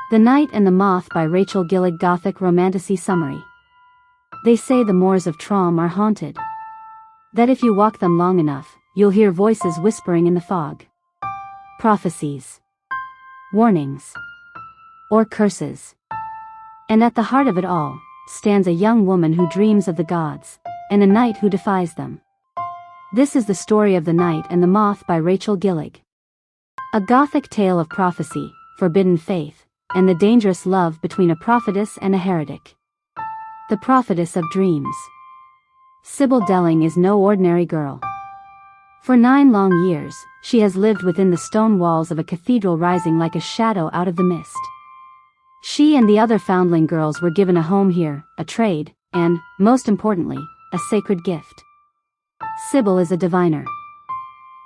The Night and the Moth by Rachel Gillig Gothic Romantasy Summary. They say the moors of Traum are haunted. That if you walk them long enough, you'll hear voices whispering in the fog. Prophecies. Warnings. Or curses. And at the heart of it all, stands a young woman who dreams of the gods, and a knight who defies them. This is the story of The Night and the Moth by Rachel Gillig. A Gothic tale of prophecy, forbidden faith, and the dangerous love between a prophetess and a heretic. The prophetess of dreams. Sybil Delling is no ordinary girl. For 9 long years, she has lived within the stone walls of a cathedral, rising like a shadow out of the mist. She and the other foundling girls were given a home here, a trade, and, most importantly, a sacred gift. Sybil is a diviner.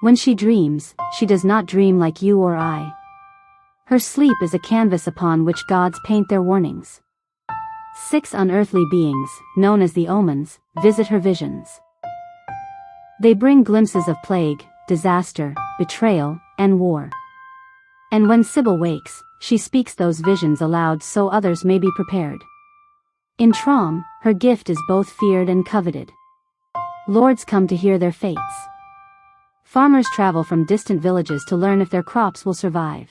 When she dreams, she does not dream like you or I. Her sleep is a canvas upon which gods paint their warnings. 6 unearthly beings, known as the omens, visit her visions. They bring glimpses of plague, disaster, betrayal, and war. And when Sybil wakes, she speaks those visions aloud so others may be prepared. In Traum, her gift is both feared and coveted. Lords come to hear their fates. Farmers travel from distant villages to learn if their crops will survive.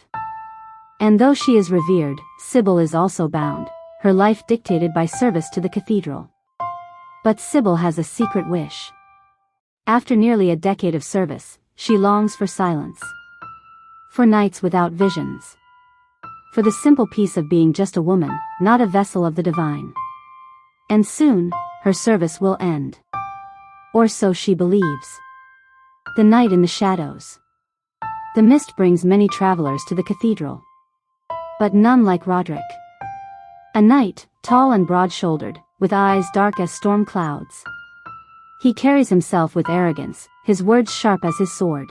And though she is revered, Sybil is also bound, her life dictated by service to the cathedral. But Sybil has a secret wish. After nearly a decade of service, she longs for silence. For nights without visions. For the simple peace of being just a woman, not a vessel of the divine. And soon, her service will end. Or so she believes. The night in the shadows. The mist brings many travelers to the cathedral. But none like Rodrick. A knight, tall and broad-shouldered, with eyes dark as storm clouds. He carries himself with arrogance, his words sharp as his sword.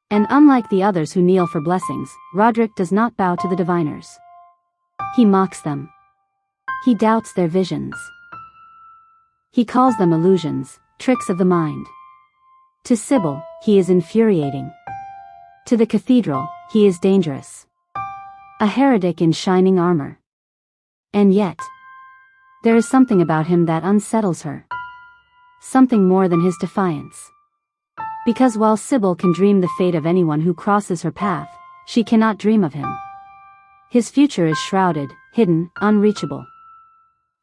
And unlike the others who kneel for blessings, Rodrick does not bow to the diviners. He mocks them. He doubts their visions. He calls them illusions, tricks of the mind. To Sybil, he is infuriating. To the cathedral, he is dangerous. A heretic in shining armor. And yet, there is something about him that unsettles her. Something more than his defiance. Because while Sybil can dream the fate of anyone who crosses her path, she cannot dream of him. His future is shrouded, hidden, unreachable.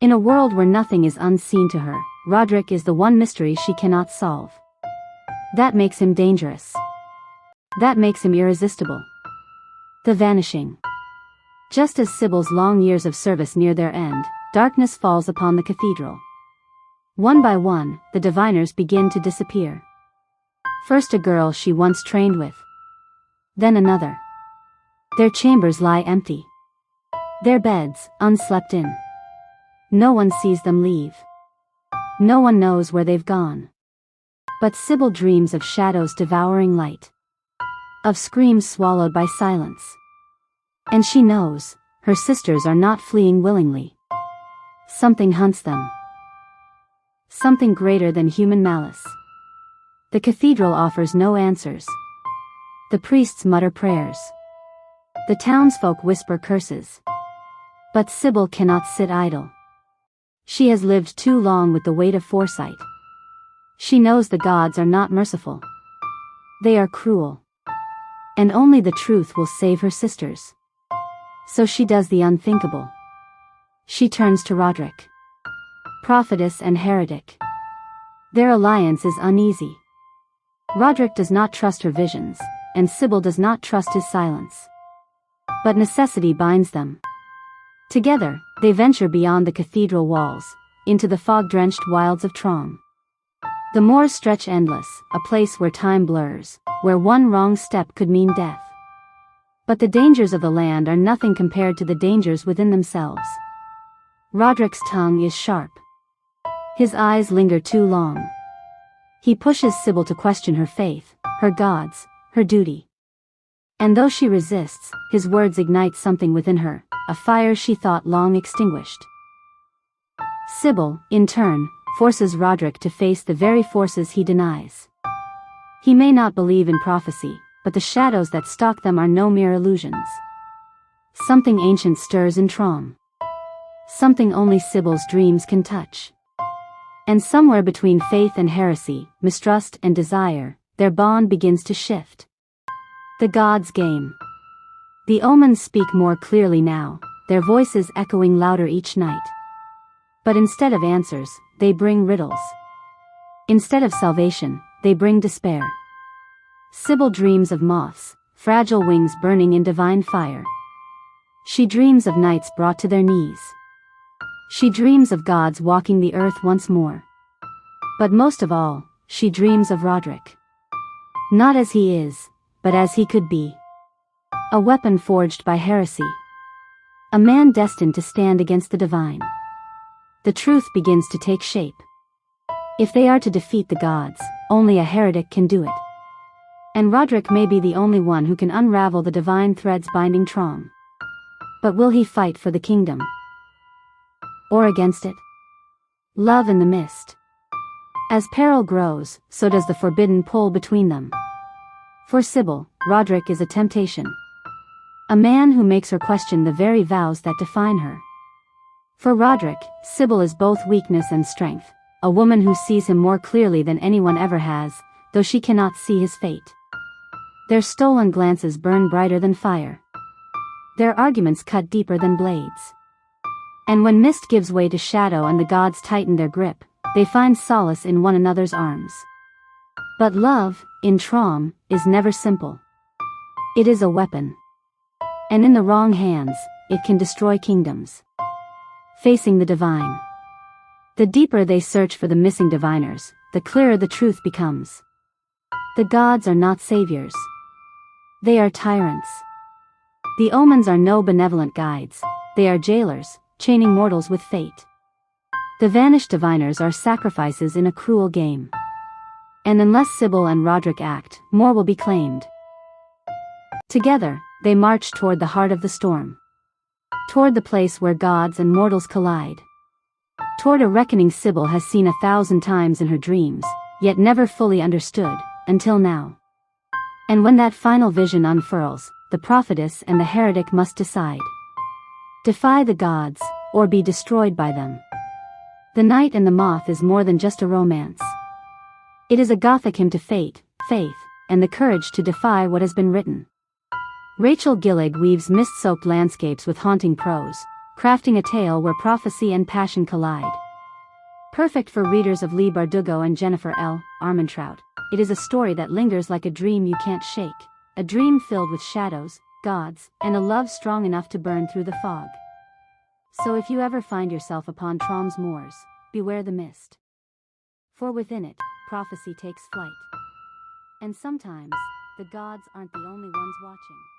In a world where nothing is unseen to her, Rodrick is the one mystery she cannot solve. That makes him dangerous. That makes him irresistible. The vanishing. Just as Sybil's long years of service near their end, darkness falls upon the cathedral. One by one, the diviners begin to disappear. First a girl she once trained with. Then another. Their chambers lie empty. Their beds, unslept in. No one sees them leave. No one knows where they've gone. But Sybil dreams of shadows devouring light. Of screams swallowed by silence. And she knows, her sisters are not fleeing willingly. Something hunts them. Something greater than human malice. The cathedral offers no answers. The priests mutter prayers. The townsfolk whisper curses. But Sybil cannot sit idle. She has lived too long with the weight of foresight. She knows the gods are not merciful. They are cruel. And only the truth will save her sisters. So she does the unthinkable. She turns to Rodrick. Prophetess and heretic. Their alliance is uneasy. Rodrick does not trust her visions, and Sybil does not trust his silence. But necessity binds them. Together, they venture beyond the cathedral walls, into the fog-drenched wilds of Traum. The moors stretch endless, a place where time blurs, where one wrong step could mean death. But the dangers of the land are nothing compared to the dangers within themselves. Rodrick's tongue is sharp. His eyes linger too long. He pushes Sybil to question her faith, her gods, her duty. And though she resists, his words ignite something within her, a fire she thought long extinguished. Sybil, in turn, forces Rodrick to face the very forces he denies. He may not believe in prophecy, but the shadows that stalk them are no mere illusions. Something ancient stirs in Traum. Something only Sybil's dreams can touch. And somewhere between faith and heresy, mistrust and desire, their bond begins to shift. The gods' game. The omens speak more clearly now, their voices echoing louder each night. But instead of answers, they bring riddles. Instead of salvation, they bring despair. Sybil dreams of moths, fragile wings burning in divine fire. She dreams of knights brought to their knees. She dreams of gods walking the earth once more. But most of all, she dreams of Rodrick. Not as he is, but as he could be. A weapon forged by heresy. A man destined to stand against the divine. The truth begins to take shape. If they are to defeat the gods, only a heretic can do it. And Rodrick may be the only one who can unravel the divine threads binding Traum. But will he fight for the kingdom? Or against it? Love in the mist. As peril grows, so does the forbidden pull between them. For Sybil, Rodrick is a temptation. A man who makes her question the very vows that define her. For Rodrick, Sybil is both weakness and strength, a woman who sees him more clearly than anyone ever has, though she cannot see his fate. Their stolen glances burn brighter than fire. Their arguments cut deeper than blades. And when mist gives way to shadow and the gods tighten their grip, they find solace in one another's arms. But love, in Traum, is never simple. It is a weapon. And in the wrong hands, it can destroy kingdoms. Facing the divine. The deeper they search for the missing diviners, the clearer the truth becomes. The gods are not saviors. They are tyrants. The omens are no benevolent guides, they are jailers, chaining mortals with fate. The vanished diviners are sacrifices in a cruel game. And unless Sybil and Rodrick act, more will be claimed. Together, they march toward the heart of the storm. Toward the place where gods and mortals collide. Toward a reckoning Sybil has seen 1,000 times in her dreams, yet never fully understood, until now. And when that final vision unfurls, the prophetess and the heretic must decide. Defy the gods, or be destroyed by them. The Knight and the Moth is more than just a romance. It is a Gothic hymn to fate, faith, and the courage to defy what has been written. Rachel Gillig weaves mist-soaked landscapes with haunting prose, crafting a tale where prophecy and passion collide. Perfect for readers of Leigh Bardugo and Jennifer L. Armentrout, it is a story that lingers like a dream you can't shake, a dream filled with shadows, gods, and a love strong enough to burn through the fog. So if you ever find yourself upon Traum's moors, beware the mist. For within it, prophecy takes flight. And sometimes, the gods aren't the only ones watching.